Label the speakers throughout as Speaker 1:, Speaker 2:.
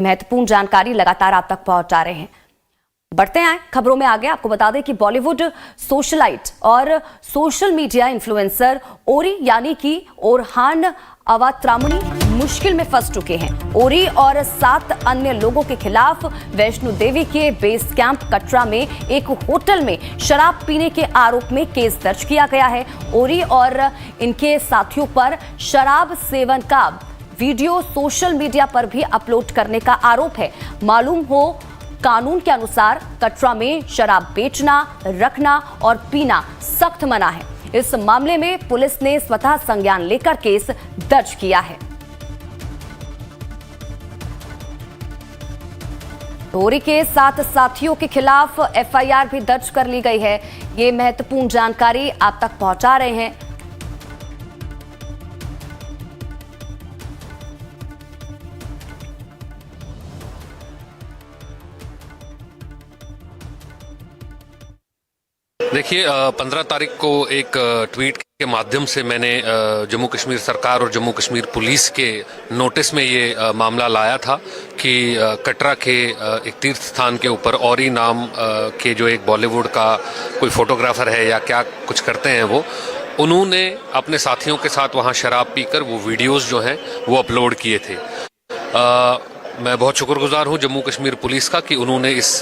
Speaker 1: महत्वपूर्ण जानकारी लगातार आप तक पहुंचा रहे हैं। बढ़ते हैं खबरों में आगे। आपको बता दें कि बॉलीवुड सोशलाइट और सोशल मीडिया इन्फ्लुएंसर ओरी यानी कि ओरहान अवात्रामुनी मुश्किल में फंस चुके हैं। ओरी और 7 अन्य लोगों के खिलाफ वैष्णो देवी के बेस कैंप कटरा में एक होटल में शराब पीने के आरोप में केस दर्ज किया गया है। ओरी और इनके साथियों पर शराब सेवन का वीडियो सोशल मीडिया पर भी अपलोड करने का आरोप है। मालूम हो कानून के अनुसार कटरा में शराब बेचना, रखना और पीना सख्त मना है। इस मामले में पुलिस ने स्वतः संज्ञान लेकर केस दर्ज किया है। ओरी के 7 साथियों के खिलाफ एफआईआर भी दर्ज कर ली गई है। ये महत्वपूर्ण जानकारी आप तक पहुंचा रहे हैं।
Speaker 2: देखिए 15 तारीख को एक ट्वीट के माध्यम से मैंने जम्मू कश्मीर सरकार और जम्मू कश्मीर पुलिस के नोटिस में ये मामला लाया था कि कटरा के एक तीर्थ स्थान के ऊपर औरी नाम के जो एक बॉलीवुड का कोई फोटोग्राफर है या क्या कुछ करते हैं वो, उन्होंने अपने साथियों के साथ वहाँ शराब पीकर वो वीडियोस जो हैं वो अपलोड किए थे। मैं बहुत शुक्रगुजार हूँ जम्मू कश्मीर पुलिस का कि उन्होंने इस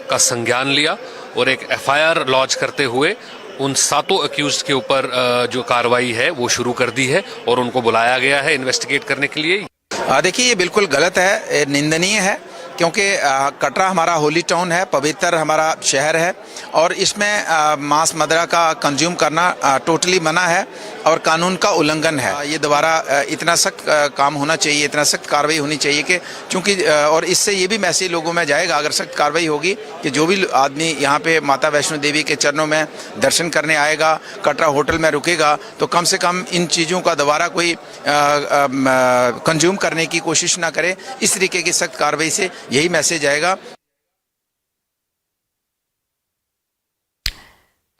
Speaker 2: का संज्ञान लिया और एक एफआईआर लॉन्च करते हुए उन 7 अक्यूज्ड के ऊपर जो कार्रवाई है वो शुरू कर दी है और उनको बुलाया गया है इन्वेस्टिगेट करने के लिए।
Speaker 3: देखिए ये बिल्कुल गलत है, निंदनीय है, क्योंकि कटरा हमारा होली टाउन है, पवित्र हमारा शहर है और इसमें मांस मदिरा का कंज्यूम करना टोटली मना है और कानून का उल्लंघन है। ये दोबारा इतना सख्त काम होना चाहिए, इतना सख्त कार्रवाई होनी चाहिए कि चूंकि और इससे ये भी मैसेज लोगों में जाएगा अगर सख्त कार्रवाई होगी कि जो भी आदमी यहाँ पे माता वैष्णो देवी के चरणों में दर्शन करने आएगा, कटरा होटल में रुकेगा, तो कम से कम इन चीज़ों का दोबारा कोई कंज्यूम करने की कोशिश ना करे। इस तरीके की सख्त कार्रवाई से यही मैसेज आएगा।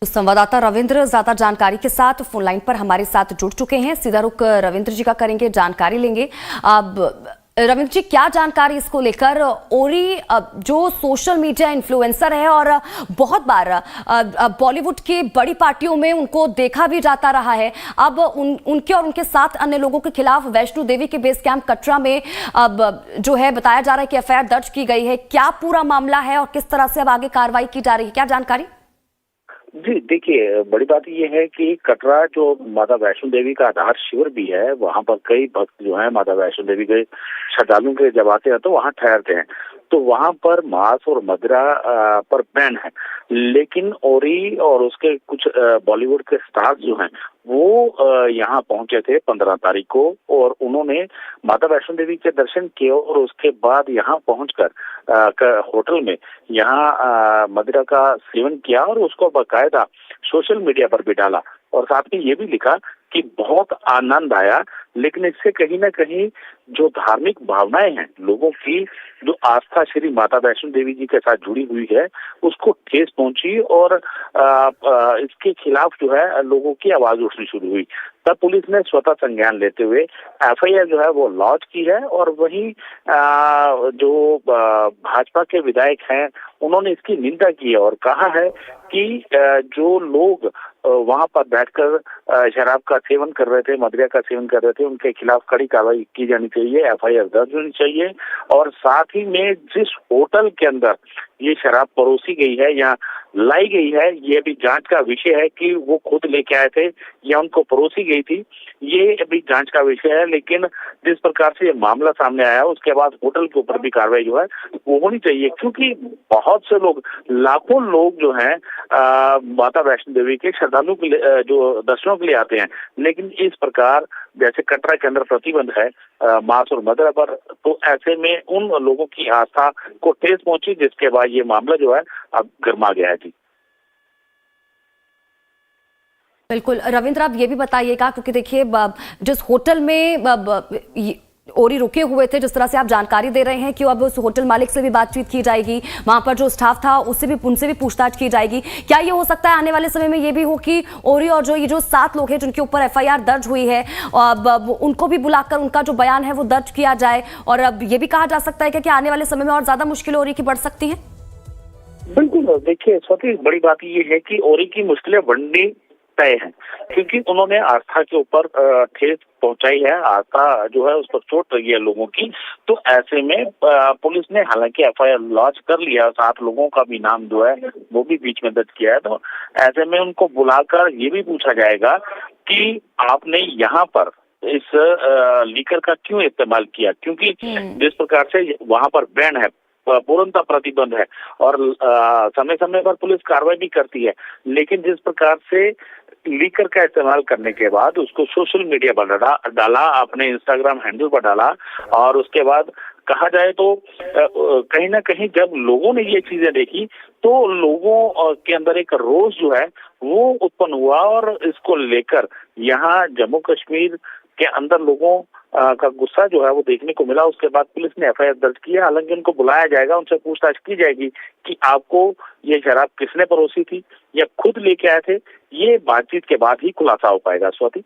Speaker 1: तो संवाददाता रविंद्र ज्यादा जानकारी के साथ फोन लाइन पर हमारे साथ जुड़ चुके हैं। सीधा रुख रविंद्र जी का करेंगे, जानकारी लेंगे। अब रविंद्र जी, क्या जानकारी इसको लेकर? ओरी जो सोशल मीडिया इन्फ्लुएंसर है और बहुत बार बॉलीवुड की बड़ी पार्टियों में उनको देखा भी जाता रहा है, अब उनके और उनके 7 अन्य लोगों के खिलाफ वैष्णो देवी के बेस कैंप कटरा में अब जो है बताया जा रहा है कि एफआईआर दर्ज की गई है। क्या पूरा मामला है और किस तरह से अब आगे कार्रवाई की जा रही है, क्या जानकारी?
Speaker 4: जी देखिए, बड़ी बात यह है कि कटरा जो माता वैष्णो देवी का आधार शिविर भी है, वहाँ पर कई भक्त जो है माता वैष्णो देवी के श्रद्धालुओं के जब आते हैं तो वहाँ ठहरते हैं, तो वहाँ पर मांस और मदिरा पर बैन है। लेकिन ओरी और उसके कुछ बॉलीवुड के स्टार्स जो हैं वो यहाँ पहुंचे थे 15 तारीख को और उन्होंने माता वैष्णो देवी के दर्शन किए और उसके बाद यहाँ पहुंचकर होटल में यहाँ मदिरा का सेवन किया और उसको बाकायदा सोशल मीडिया पर भी डाला और साथ में ये भी लिखा कि बहुत आनंद आया, लेकिन इससे कहीं ना कहीं जो धार्मिक भावनाएं हैं लोगों की, जो आस्था श्री माता वैष्णो देवी जी के साथ जुड़ी हुई है, उसको ठेस पहुंची और इसके खिलाफ जो है लोगों की आवाज उठनी शुरू हुई। तब पुलिस ने स्वतः संज्ञान लेते हुए एफआईआर जो है वो लॉन्च की है और वहीं जो भाजपा के विधायक हैं उन्होंने इसकी निंदा की है और कहा है कि जो लोग वहां पर बैठकर शराब का सेवन कर रहे थे, मदिरा का सेवन कर रहे थे, उनके खिलाफ कड़ी कार्रवाई की जानी चाहिए, एफआईआर दर्ज होनी चाहिए और साथ ही में जिस होटल के अंदर ये शराब परोसी गई है या लाई गई है, ये भी जांच का विषय है कि वो खुद लेके आए थे या उनको परोसी गई थी, ये अभी जांच का विषय है। लेकिन जिस प्रकार से ये मामला सामने आया उसके बाद होटल के ऊपर भी कार्रवाई जो है वो होनी चाहिए, क्योंकि बहुत से लोग, लाखों लोग जो हैं माता वैष्णो देवी के श्रद्धालु के लिए जो दर्शनों के लिए आते हैं, लेकिन इस प्रकार जैसे कटरा के अंदर प्रतिबंध है मांस और मदिरा पर, तो ऐसे में उन लोगों की आस्था को ठेस पहुंची, जिसके बाद ये मामला जो है अब गर्मा गया है। जी
Speaker 1: बिल्कुल रविंद्र, आप ये भी बताइएगा, क्योंकि देखिए जिस होटल में ओरी रुके हुए थे, जिस तरह से आप जानकारी दे रहे हैं कि अब उस होटल मालिक से भी बातचीत की जाएगी, वहां पर जो स्टाफ था उनसे भी पूछताछ की जाएगी। क्या ये हो सकता है आने वाले समय में ये भी हो कि ओरी और जो 7 लोग हैं जिनके ऊपर एफआईआर दर्ज हुई है, अब उनको भी बुलाकर उनका जो बयान है वो दर्ज किया जाए, और अब ये भी कहा जा सकता है कि आने वाले समय में और ज्यादा मुश्किलें ओरी की बढ़ सकती हैं?
Speaker 4: बिल्कुल, देखिए स्वाति, बड़ी बात ये है कि ओरी की मुश्किलें बढ़नी तय है, क्योंकि उन्होंने आस्था के ऊपर ठेस पहुंचाई है, आस्था जो है उस पर चोट लगी है लोगों की। तो ऐसे में पुलिस ने हालांकि एफआईआर लॉन्च कर लिया, 7 लोगों का भी नाम जो है वो भी बीच में दर्ज किया है। तो ऐसे में उनको बुलाकर ये भी पूछा जाएगा कि आपने यहाँ पर इस लीकर का क्यों इस्तेमाल किया, क्योंकि जिस प्रकार से वहां पर बैन है, पूर्णतः प्रतिबंध है, और समय समय पर पुलिस कार्रवाई भी करती है, लेकिन जिस प्रकार से लीकर का इस्तेमाल करने के बाद उसको सोशल मीडिया पर डाला, अपने इंस्टाग्राम हैंडल पर डाला, और उसके बाद कहा जाए तो कहीं ना कहीं जब लोगों ने ये चीजें देखी तो लोगों के अंदर एक रोष जो है वो उत्पन्न हुआ, और इसको लेकर यहाँ जम्मू कश्मीर के अंदर लोगों का गुस्सा जो है वो देखने को मिला। उसके बाद पुलिस ने एफआईआर दर्ज किया, हालांकि उनको बुलाया जाएगा, उनसे पूछताछ की जाएगी कि आपको ये शराब किसने परोसी थी या खुद लेके आए थे। ये बातचीत के बाद ही खुलासा हो पाएगा। स्वाति,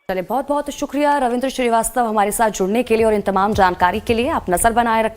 Speaker 1: चलिए, बहुत बहुत शुक्रिया रविंद्र श्रीवास्तव हमारे साथ जुड़ने के लिए और इन तमाम जानकारी के लिए। आप नजर बनाए रखें।